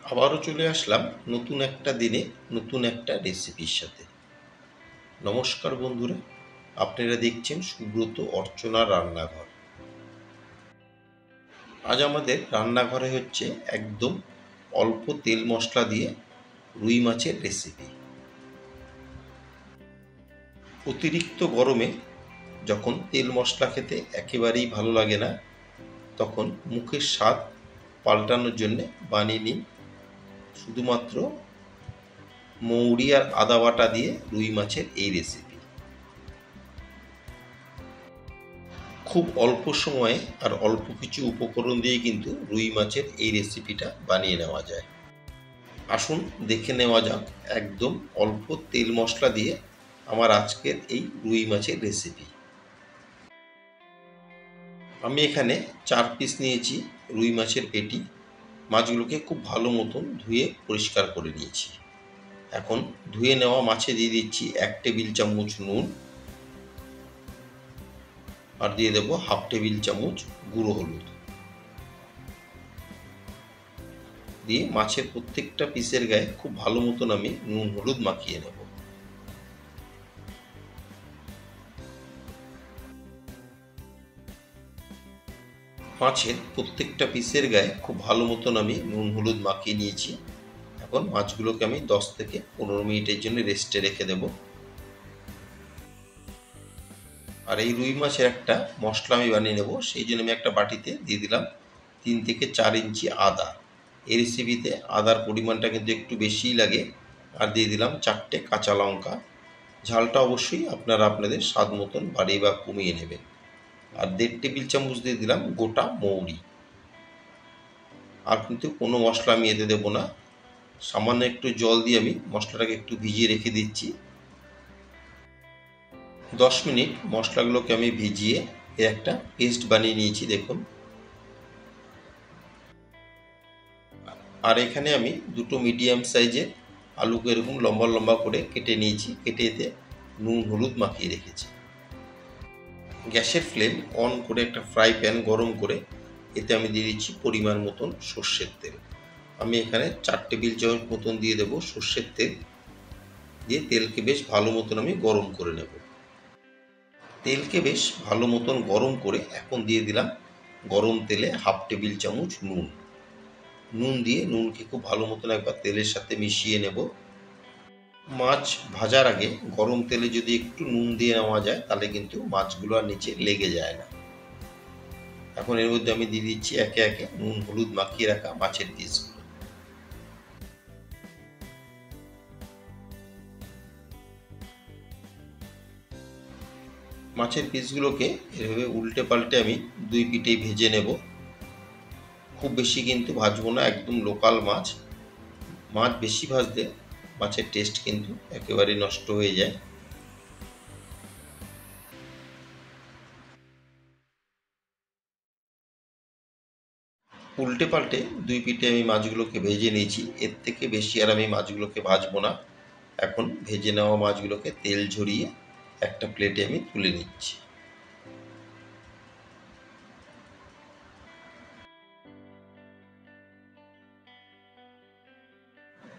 আবারও চলে আসলাম নতুন একটা দিনে নতুন একটা রেসিপির সাথে। নমস্কার বন্ধুরা, আপনারা দেখছেন সুব্রত অর্চনা রান্নাঘর। আজ আমাদের রান্নাঘরে হচ্ছে একদম অল্প তেল মশলা দিয়ে রুই মাছের রেসিপি। অতিরিক্ত গরমে যখন তেল মশলা খেতে একেবারেই ভালো লাগে না, তখন মুখের স্বাদ পাল্টানোর জন্যে বানিয়ে নিন শুধুমাত্র মৌরি আর আদা বাটা দিয়ে রুই মাছের এই রেসিপি। খুব অল্প সময়ে আর অল্প কিছু উপকরণ দিয়ে কিন্তু রুই মাছের এই রেসিপিটা বানিয়ে নেওয়া যায়। আসুন দেখে নেওয়া যাক একদম অল্প তেল মশলা দিয়ে আমার আজকের এই রুই মাছের রেসিপি। আমি এখানে 4 পিস নিয়েছি রুই মাছের পেটি। মাছগুলোকে খুব ভালো মতন ধুয়ে পরিষ্কার করে নিয়েছি। এখন ধুয়ে নেওয়া মাছে দিয়ে দিচ্ছি 1 টেবিল চামচ নুন আর দিয়ে দেবো হাফ টেবিল চামচ গুঁড়ো হলুদ। দিয়ে মাছের প্রত্যেকটা পিসের গায়ে খুব ভালো মতন আমি নুন হলুদ মাখিয়ে নেব। মাছের প্রত্যেকটা পিসের গায়ে খুব ভালো মতন আমি নুন হলুদ মাখিয়ে নিয়েছি। এখন মাছগুলোকে আমি 10 থেকে 15 মিনিটের জন্য রেস্টে রেখে দেব। আর এই রুই মাছের একটা মশলা আমি বানিয়ে নেব, সেই জন্য আমি একটা বাটিতে দিয়ে দিলাম 3 থেকে 4 ইঞ্চি আদা। এই রেসিপিতে আদার পরিমাণটা কিন্তু একটু বেশিই লাগে। আর দিয়ে দিলাম 4টে কাঁচা লঙ্কা। ঝালটা অবশ্যই আপনারা আপনাদের স্বাদ মতন বাড়িয়ে বা কমিয়ে নেবেন। আর 1.5 টেবিল চামচ দিয়ে দিলাম গোটা মৌরি। আর কিন্তু কোনো মশলা আমি এতে দেবো না। সামান্য একটু জল দিয়ে আমি মশলাটাকে একটু ভিজিয়ে রেখে দিচ্ছি। 10 মিনিট মশলাগুলোকে আমি ভিজিয়ে একটা পেস্ট বানিয়ে নিয়েছি দেখুন। আর এখানে আমি দুটো মিডিয়াম সাইজের আলুকে এরকম লম্বা লম্বা করে কেটে নিয়েছি, কেটে এতে নুন হলুদ মাখিয়ে রেখেছি। গ্যাসের ফ্লেম অন করে একটা ফ্রাই প্যান গরম করে এতে আমি দিয়ে দিচ্ছি পরিমাণ মতন সর্ষের তেল। আমি এখানে 4 টেবিল চামচ মতন দিয়ে দেবো সর্ষের তেল। দিয়ে তেলকে বেশ ভালো মতন আমি গরম করে নেব। তেলকে বেশ ভালো মতন গরম করে এখন দিয়ে দিলাম গরম তেলে হাফ টেবিল চামচ নুন। নুন দিয়ে নুনকে খুব ভালো মতন একবার তেলের সাথে মিশিয়ে নেব। মাছ ভাজার আগে গরম তেলে যদি একটু নুন দিয়ে নেওয়া যায় তাহলে কিন্তু মাছগুলো আর নিচে লেগে যায় না। এখন এর মধ্যে আমি দিয়ে দিচ্ছি একে একে নুন হলুদ মাখিয়ে রাখা মাছের পিসগুলো। মাছের পিসগুলোকে এভাবে উল্টে পাল্টে আমি দুই পিঠেই ভেজে নেব। খুব বেশি কিন্তু ভাজবো না, একদম লোকাল মাছ। মাছ বেশি ভাজলে মাছের টেস্ট কিন্তু একেবারে নষ্ট হয়ে যায়। উল্টে পাল্টে দুই পিঠে আমি মাছগুলোকে ভেজে নিয়েছি। এর থেকে বেশি আর আমি মাছগুলোকে ভাজবো না। এখন ভেজে নেওয়া মাছগুলোকে তেল ঝরিয়ে একটা প্লেটে আমি তুলে নিচ্ছি।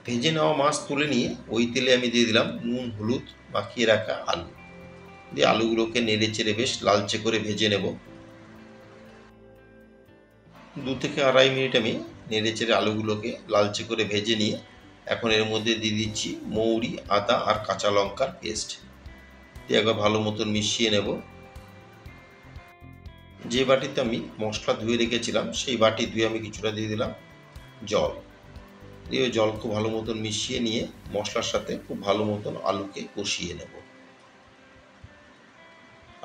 ভেজে নেওয়া মাছ তুলে নিয়ে ওই তেলে আমি দিয়ে দিলাম নুন হলুদ মাখিয়ে রাখা আলু। দিয়ে আলুগুলোকে নেড়ে চেড়ে বেশ লালচে করে ভেজে নেব। 2 থেকে আড়াই মিনিট আমি নেড়ে চেড়ে আলুগুলোকে লালচে করে ভেজে নিয়ে এখন এর মধ্যে দিয়ে দিচ্ছি মৌরি আদা আর কাঁচা লঙ্কার পেস্ট। দিয়ে একবার ভালো মতন মিশিয়ে নেব। যে বাটিতে আমি মশলা ধুয়ে রেখেছিলাম সেই বাটি ধুয়ে আমি কিছুটা দিয়ে দিলাম জল। দিয়ে ওই জল খুব ভালো মতন মিশিয়ে নিয়ে মশলার সাথে খুব ভালো মতন আলুকে কষিয়ে নেব।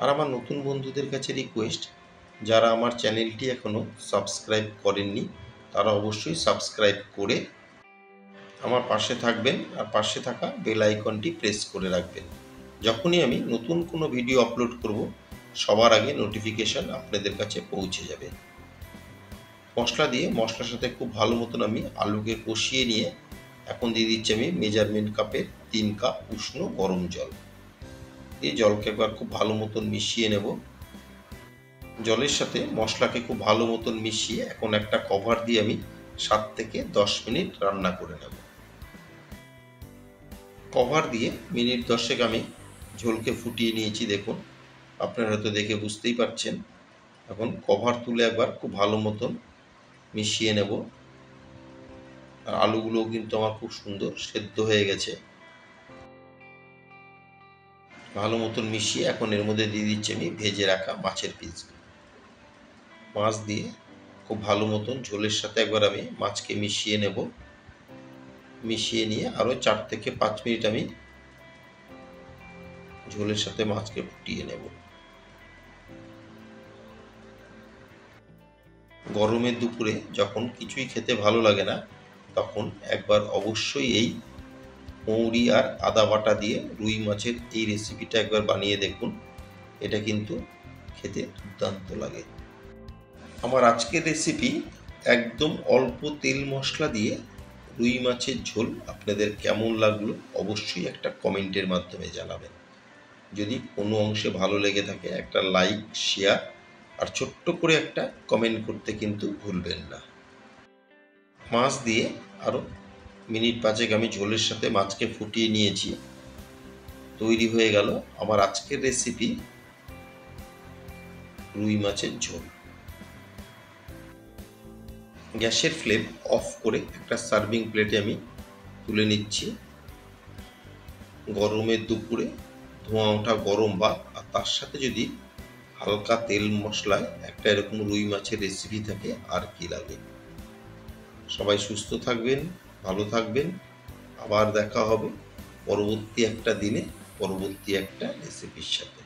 আর আমার নতুন বন্ধুদের কাছে রিকোয়েস্ট, যারা আমার চ্যানেলটি এখনও সাবস্ক্রাইব করেননি তারা অবশ্যই সাবস্ক্রাইব করে আমার পাশে থাকবেন আর পাশে থাকা বেল আইকনটি প্রেস করে রাখবেন। যখনই আমি নতুন কোনো ভিডিও আপলোড করব সবার আগে নোটিফিকেশান আপনাদের কাছে পৌঁছে যাবে। মশলা দিয়ে মশলার সাথে খুব ভালো মতন আমি আলুকে কষিয়ে নিয়ে এখন দিয়ে দিচ্ছি আমি মেজারমেন্ট কাপের 3 কাপ উষ্ণ গরম জল। দিয়ে জলকে একবার খুব ভালো মতন মিশিয়ে নেব। জলের সাথে মশলাকে খুব ভালো মতন মিশিয়ে এখন একটা কভার দিয়ে আমি 7 থেকে 10 মিনিট রান্না করে নেব। কভার দিয়ে মিনিট 10 আমি ঝোলকে ফুটিয়ে নিয়েছি। দেখুন, আপনারা হয়তো দেখে বুঝতেই পারছেন। এখন কভার তুলে একবার খুব ভালো মতন মিশিয়ে নেব। আর আলুগুলোও কিন্তু আমার খুব সুন্দর সেদ্ধ হয়ে গেছে। ভালো মতন মিশিয়ে এখন এর মধ্যে দিয়ে দিচ্ছি আমি ভেজে রাখা মাছের পিস। মাছ দিয়ে খুব ভালো মতন ঝোলের সাথে একবার আমি মাছকে মিশিয়ে নেব। মিশিয়ে নিয়ে আরও 4 থেকে 5 মিনিট আমি ঝোলের সাথে মাছকে ফুটিয়ে নেব। গরমের দুপুরে যখন কিছুই খেতে ভালো লাগে না, তখন একবার অবশ্যই এই মৌরি আর আদা বাটা দিয়ে রুই মাছের এই রেসিপিটা একবার বানিয়ে দেখুন। এটা কিন্তু খেতে দুর্দান্ত লাগে। আমার আজকের রেসিপি একদম অল্প তেল মশলা দিয়ে রুই মাছের ঝোল আপনাদের কেমন লাগলো অবশ্যই একটা কমেন্টের মাধ্যমে জানাবেন। যদি কোনো অংশে ভালো লেগে থাকে একটা লাইক, শেয়ার আর ছোট্ট করে একটা কমেন্ট করতে কিন্তু ভুলবেন না। মাছ দিয়ে আরও মিনিট 5 আমি ঝোলের সাথে মাছকে ফুটিয়ে নিয়েছি। তৈরি হয়ে গেল আমার আজকের রেসিপি রুই মাছের ঝোল। গ্যাসের ফ্লেম অফ করে একটা সার্ভিং প্লেটে আমি তুলে নিচ্ছি। গরমের দুপুরে ধোঁয়া ওঠা গরম ভাত আর তার সাথে যদি হালকা তেল মশলায় একটা এরকম রুই মাছের রেসিপি থাকে, আর কি লাগে। সবাই সুস্থ থাকবেন, ভালো থাকবেন। আবার দেখা হবে পরবর্তী একটা দিনে পরবর্তী একটা রেসিপির সাথে।